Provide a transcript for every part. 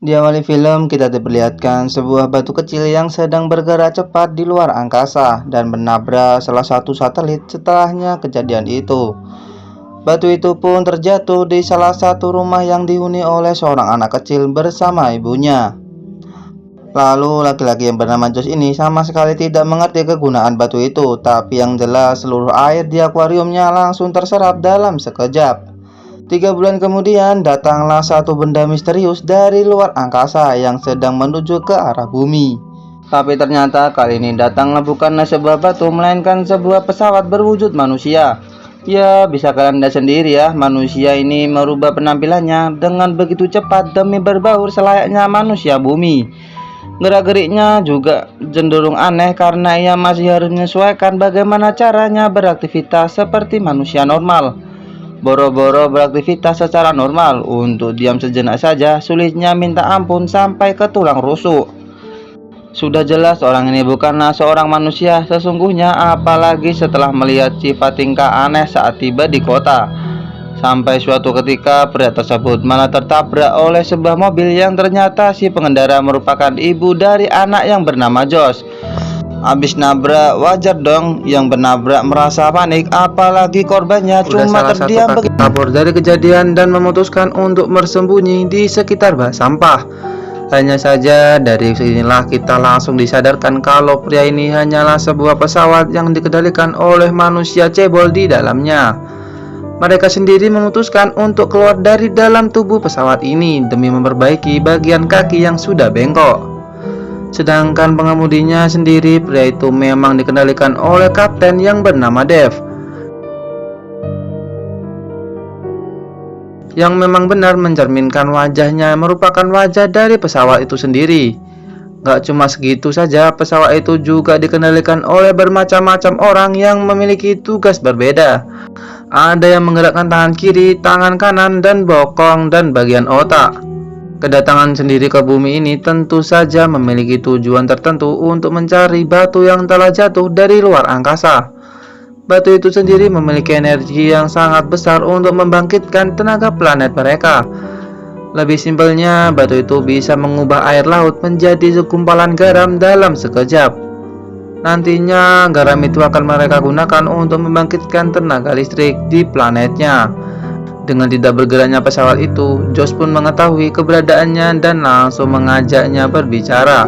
Di awal film, kita diperlihatkan sebuah batu kecil yang sedang bergerak cepat di luar angkasa dan menabrak salah satu satelit. Setelahnya kejadian itu, batu itu pun terjatuh di salah satu rumah yang dihuni oleh seorang anak kecil bersama ibunya. Lalu laki-laki yang bernama Josh ini sama sekali tidak mengerti kegunaan batu itu, tapi yang jelas seluruh air di akuariumnya langsung terserap dalam sekejap. 3 bulan kemudian, datanglah satu benda misterius dari luar angkasa yang sedang menuju ke arah bumi. Tapi ternyata kali ini datanglah bukanlah sebuah batu, melainkan sebuah pesawat berwujud manusia. Ya, bisa kalian lihat sendiri ya, manusia ini merubah penampilannya dengan begitu cepat demi berbaur selayaknya manusia bumi. Gerak-geriknya juga cenderung aneh karena ia masih harus menyesuaikan bagaimana caranya beraktivitas seperti manusia normal. Boro-boro beraktivitas secara normal, untuk diam sejenak saja sulitnya minta ampun sampai ke tulang rusuk. Sudah jelas orang ini bukanlah seorang manusia sesungguhnya, apalagi setelah melihat sifat tingkah aneh saat tiba di kota. Sampai suatu ketika pria tersebut malah tertabrak oleh sebuah mobil yang ternyata si pengendara merupakan ibu dari anak yang bernama Josh. Habis nabrak, wajar dong yang bernabrak merasa panik, apalagi korbannya cuma terdiam begitu. Kabur dari kejadian dan memutuskan untuk bersembunyi di sekitar bak sampah. Hanya saja dari sinilah kita langsung disadarkan kalau pria ini hanyalah sebuah pesawat yang dikendalikan oleh manusia cebol di dalamnya. Mereka sendiri memutuskan untuk keluar dari dalam tubuh pesawat ini demi memperbaiki bagian kaki yang sudah bengkok. Sedangkan pengemudinya sendiri, pria itu memang dikendalikan oleh kapten yang bernama Dave, yang memang benar mencerminkan wajahnya merupakan wajah dari pesawat itu sendiri. Gak cuma segitu saja, pesawat itu juga dikendalikan oleh bermacam-macam orang yang memiliki tugas berbeda. Ada yang menggerakkan tangan kiri, tangan kanan, dan bokong dan bagian otak. Kedatangan sendiri ke bumi ini tentu saja memiliki tujuan tertentu untuk mencari batu yang telah jatuh dari luar angkasa. Batu itu sendiri memiliki energi yang sangat besar untuk membangkitkan tenaga planet mereka. Lebih simpelnya, batu itu bisa mengubah air laut menjadi segumpalan garam dalam sekejap. Nantinya garam itu akan mereka gunakan untuk membangkitkan tenaga listrik di planetnya. Dengan tidak bergeraknya pesawat itu, Josh pun mengetahui keberadaannya dan langsung mengajaknya berbicara.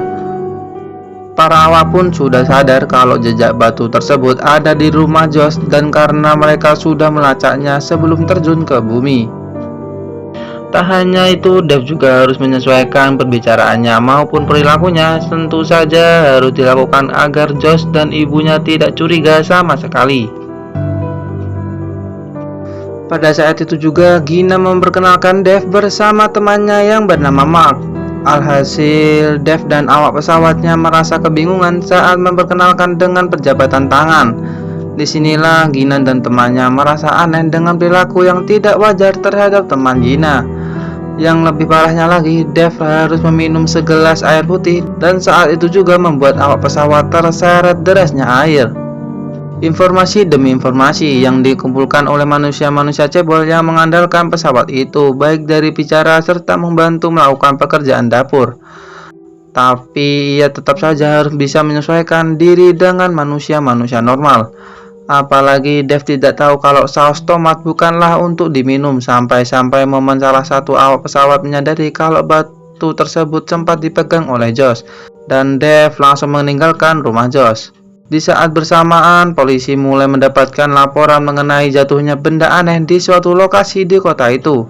Para awak pun sudah sadar kalau jejak batu tersebut ada di rumah Josh, dan karena mereka sudah melacaknya sebelum terjun ke bumi. Tak hanya itu, Dave juga harus menyesuaikan perbicaraannya maupun perilakunya. Tentu saja harus dilakukan agar Josh dan ibunya tidak curiga sama sekali. Pada saat itu juga Gina memperkenalkan Dave bersama temannya yang bernama Mark. Alhasil, Dave dan awak pesawatnya merasa kebingungan saat memperkenalkan dengan perjabatan tangan. Disinilah Gina dan temannya merasa aneh dengan perilaku yang tidak wajar terhadap teman Gina. Yang lebih parahnya lagi, Dave harus meminum segelas air putih, dan saat itu juga membuat awak pesawat terseret derasnya air. Informasi demi informasi yang dikumpulkan oleh manusia-manusia cebol yang mengandalkan pesawat itu, baik dari bicara serta membantu melakukan pekerjaan dapur. Tapi ia tetap saja harus bisa menyesuaikan diri dengan manusia-manusia normal. Apalagi Dave tidak tahu kalau saus tomat bukanlah untuk diminum, sampai-sampai momen salah satu awak pesawat menyadari kalau batu tersebut sempat dipegang oleh Josh, dan Dave langsung meninggalkan rumah Josh. Di saat bersamaan, polisi mulai mendapatkan laporan mengenai jatuhnya benda aneh di suatu lokasi di kota itu.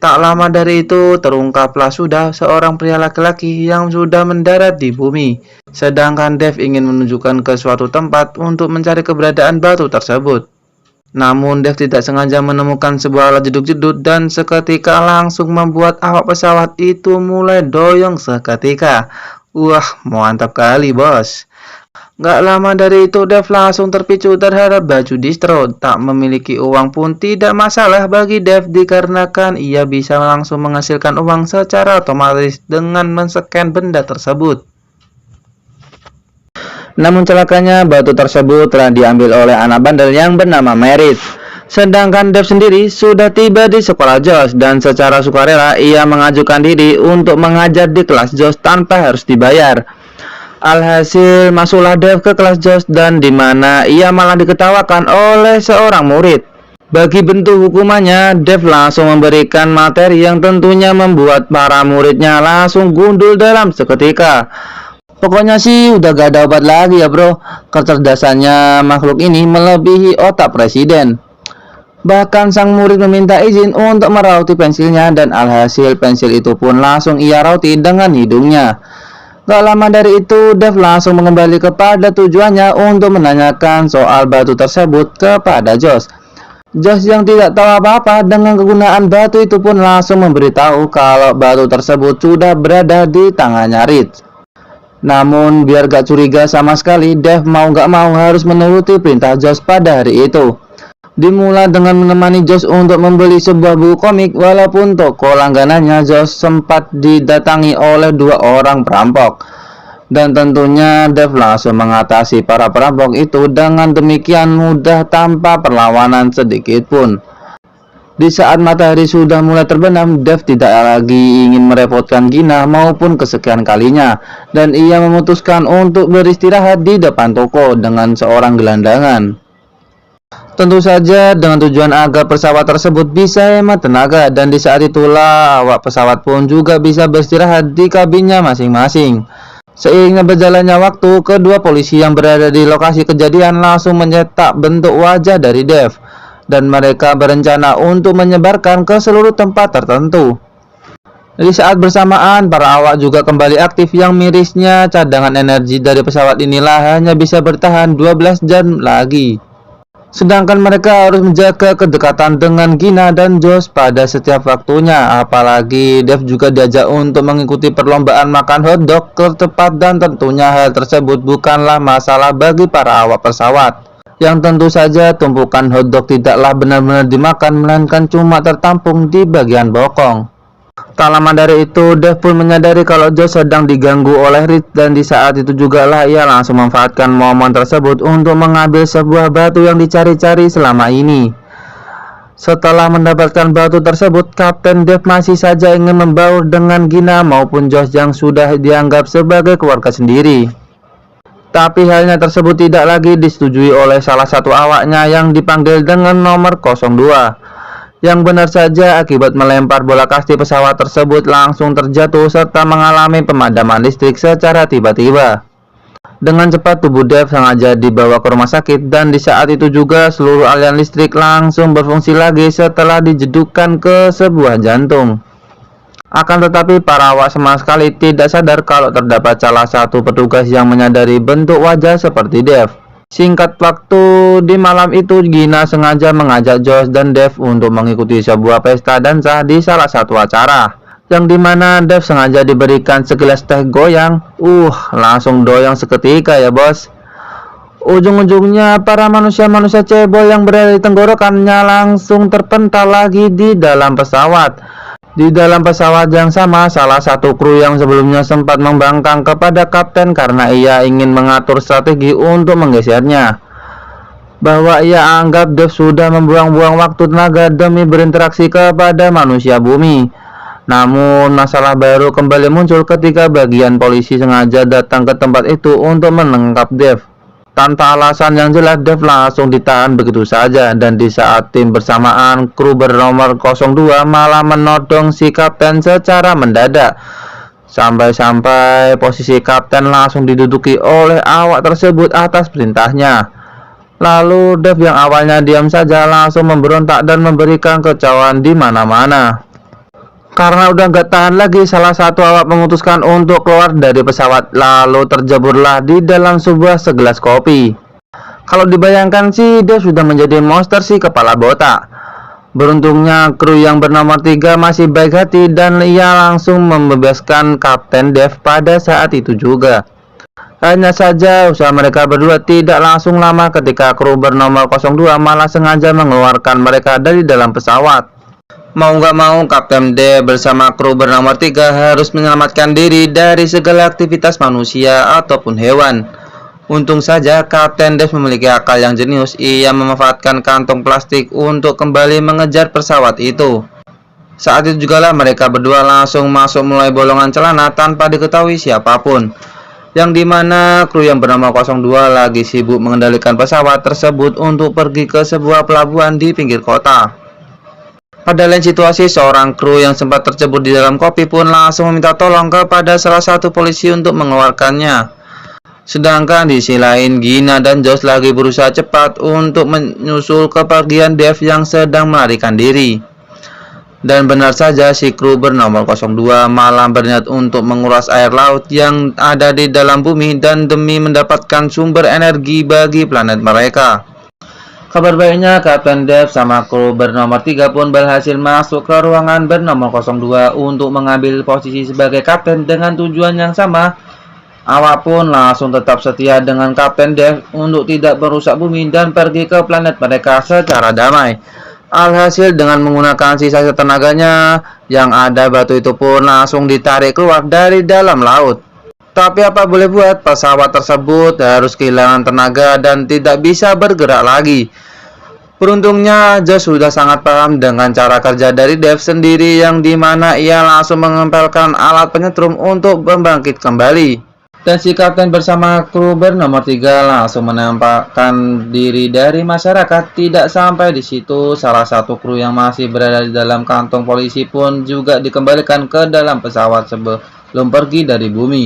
Tak lama dari itu, terungkaplah sudah seorang pria laki-laki yang sudah mendarat di bumi. Sedangkan Dave ingin menunjukkan ke suatu tempat untuk mencari keberadaan batu tersebut. Namun Dave tidak sengaja menemukan sebuah alat jeduk-jedut dan seketika langsung membuat awak pesawat itu mulai doyong seketika. Wah, mantap kali bos. Gak lama dari itu, Dave langsung terpicu terhadap baju distro. Tak memiliki uang pun tidak masalah bagi Dave dikarenakan ia bisa langsung menghasilkan uang secara otomatis dengan men-scan benda tersebut. Namun celakanya batu tersebut telah diambil oleh anak bandel yang bernama Merit. Sedangkan Dev sendiri sudah tiba di sekolah Josh dan secara sukarela ia mengajukan diri untuk mengajar di kelas Josh tanpa harus dibayar. Alhasil masuklah Dev ke kelas Josh dan dimana ia malah diketawakan oleh seorang murid. Bagi bentuk hukumannya, Dev langsung memberikan materi yang tentunya membuat para muridnya langsung gundul dalam seketika. Pokoknya sih udah gak ada obat lagi ya bro. Kecerdasannya makhluk ini melebihi otak presiden. Bahkan sang murid meminta izin untuk merauti pensilnya dan alhasil pensil itu pun langsung ia rauti dengan hidungnya. Gak lama dari itu, Dev langsung mengembali kepada tujuannya untuk menanyakan soal batu tersebut kepada Josh. Josh yang tidak tahu apa-apa dengan kegunaan batu itu pun langsung memberitahu kalau batu tersebut sudah berada di tangannya Rich. Namun biar gak curiga sama sekali, Dev mau gak mau harus menuruti perintah Josh pada hari itu. Dimulai dengan menemani Josh untuk membeli sebuah buku komik, walaupun toko langganannya Josh sempat didatangi oleh 2 orang perampok. Dan tentunya Dev langsung mengatasi para perampok itu dengan demikian mudah tanpa perlawanan sedikit pun. Di saat matahari sudah mulai terbenam, Dev tidak lagi ingin merepotkan Gina maupun kesekian kalinya, dan ia memutuskan untuk beristirahat di depan toko dengan seorang gelandangan. Tentu saja dengan tujuan agar pesawat tersebut bisa hemat tenaga, dan di saat itulah awak pesawat pun juga bisa beristirahat di kabinnya masing-masing. Seiring berjalannya waktu, kedua polisi yang berada di lokasi kejadian langsung mencetak bentuk wajah dari Dev, dan mereka berencana untuk menyebarkan ke seluruh tempat tertentu. Di saat bersamaan, para awak juga kembali aktif yang mirisnya cadangan energi dari pesawat inilah hanya bisa bertahan 12 jam lagi. Sedangkan mereka harus menjaga kedekatan dengan Gina dan Josh pada setiap waktunya. Apalagi Dev juga diajak untuk mengikuti perlombaan makan hotdog tercepat, dan tentunya hal tersebut bukanlah masalah bagi para awak pesawat. Yang tentu saja tumpukan hotdog tidaklah benar-benar dimakan, melainkan cuma tertampung di bagian bokong. Tak lama dari itu, Dev pun menyadari kalau Josh sedang diganggu oleh Rich, dan di saat itu jugalah ia langsung memanfaatkan momen tersebut untuk mengambil sebuah batu yang dicari-cari selama ini. Setelah mendapatkan batu tersebut, Kapten Dev masih saja ingin membaur dengan Gina maupun Josh yang sudah dianggap sebagai keluarga sendiri. Tapi halnya tersebut tidak lagi disetujui oleh salah satu awaknya yang dipanggil dengan nomor 02. Yang benar saja akibat melempar bola kasti, pesawat tersebut langsung terjatuh serta mengalami pemadaman listrik secara tiba-tiba. Dengan cepat tubuh Dev sengaja dibawa ke rumah sakit, dan di saat itu juga seluruh aliran listrik langsung berfungsi lagi setelah dijedukkan ke sebuah jantung. Akan tetapi para awak sama sekali tidak sadar kalau terdapat salah satu petugas yang menyadari bentuk wajah seperti Dev. Singkat waktu, di malam itu Gina sengaja mengajak Josh dan Dev untuk mengikuti sebuah pesta dansa di salah satu acara, yang dimana Dev sengaja diberikan segelas teh goyang. Langsung doyong seketika ya bos. Ujung-ujungnya para manusia-manusia cebol yang berada di tenggorokannya langsung terpental lagi di dalam pesawat. Di dalam pesawat yang sama, salah satu kru yang sebelumnya sempat membangkang kepada kapten karena ia ingin mengatur strategi untuk menggesernya, bahwa ia anggap Dev sudah membuang-buang waktu tenaga demi berinteraksi kepada manusia bumi. Namun masalah baru kembali muncul ketika bagian polisi sengaja datang ke tempat itu untuk menangkap Dev. Tanpa alasan yang jelas, Dev langsung ditahan begitu saja, dan di saat tim bersamaan, kru bernomor 02 malah menodong si kapten secara mendadak. Sampai-sampai posisi kapten langsung diduduki oleh awak tersebut atas perintahnya. Lalu Dev yang awalnya diam saja langsung memberontak dan memberikan kecauan di mana-mana. Karena udah gak tahan lagi, salah satu awak memutuskan untuk keluar dari pesawat, lalu terjeburlah di dalam sebuah segelas kopi. Kalau dibayangkan sih, Dev sudah menjadi monster si kepala botak. Beruntungnya kru yang bernomor 3 masih baik hati, dan ia langsung membebaskan Kapten Dev pada saat itu juga. Hanya saja usaha mereka berdua tidak langsung lama ketika kru bernomor 02 malah sengaja mengeluarkan mereka dari dalam pesawat. Mau gak mau, Kapten D bersama kru bernomor 3 harus menyelamatkan diri dari segala aktivitas manusia ataupun hewan. Untung saja Kapten Dave memiliki akal yang jenius. Ia memanfaatkan kantong plastik untuk kembali mengejar pesawat itu. Saat itu jugalah mereka berdua langsung masuk mulai bolongan celana tanpa diketahui siapapun. Yang dimana kru yang bernama 02 lagi sibuk mengendalikan pesawat tersebut untuk pergi ke sebuah pelabuhan di pinggir kota. Pada lain situasi, seorang kru yang sempat tercebur di dalam kopi pun langsung meminta tolong kepada salah satu polisi untuk mengeluarkannya. Sedangkan di sisi lain, Gina dan Josh lagi berusaha cepat untuk menyusul kepergian Dave yang sedang melarikan diri. Dan benar saja, si kru bernomor 02 malah berniat untuk menguras air laut yang ada di dalam bumi dan demi mendapatkan sumber energi bagi planet mereka. Kabar baiknya, Kapten Dave sama kru bernomor 3 pun berhasil masuk ke ruangan bernomor 02 untuk mengambil posisi sebagai kapten dengan tujuan yang sama. Awak pun langsung tetap setia dengan Kapten Dave untuk tidak merusak bumi dan pergi ke planet mereka secara damai. Alhasil dengan menggunakan sisa tenaganya yang ada, batu itu pun langsung ditarik keluar dari dalam laut. Tapi apa boleh buat, pesawat tersebut harus kehilangan tenaga dan tidak bisa bergerak lagi. Beruntungnya, Josh sudah sangat paham dengan cara kerja dari Dave sendiri, yang dimana ia langsung menempelkan alat penyetrum untuk membangkit kembali. Dan si kapten bersama kru bernomor 3 langsung menampakkan diri dari masyarakat. Tidak sampai di situ, salah satu kru yang masih berada di dalam kantong polisi pun juga dikembalikan ke dalam pesawat sebelum pergi dari bumi.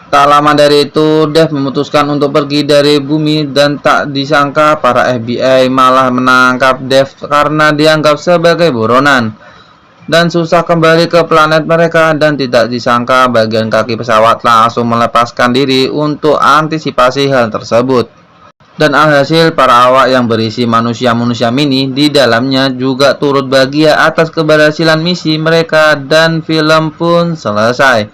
Tak lama dari itu, Dave memutuskan untuk pergi dari bumi dan tak disangka para FBI malah menangkap Dave karena dianggap sebagai buronan. Dan susah kembali ke planet mereka, dan tidak disangka bagian kaki pesawat langsung melepaskan diri untuk antisipasi hal tersebut. Dan alhasil para awak yang berisi manusia-manusia mini di dalamnya juga turut bahagia atas keberhasilan misi mereka dan film pun selesai.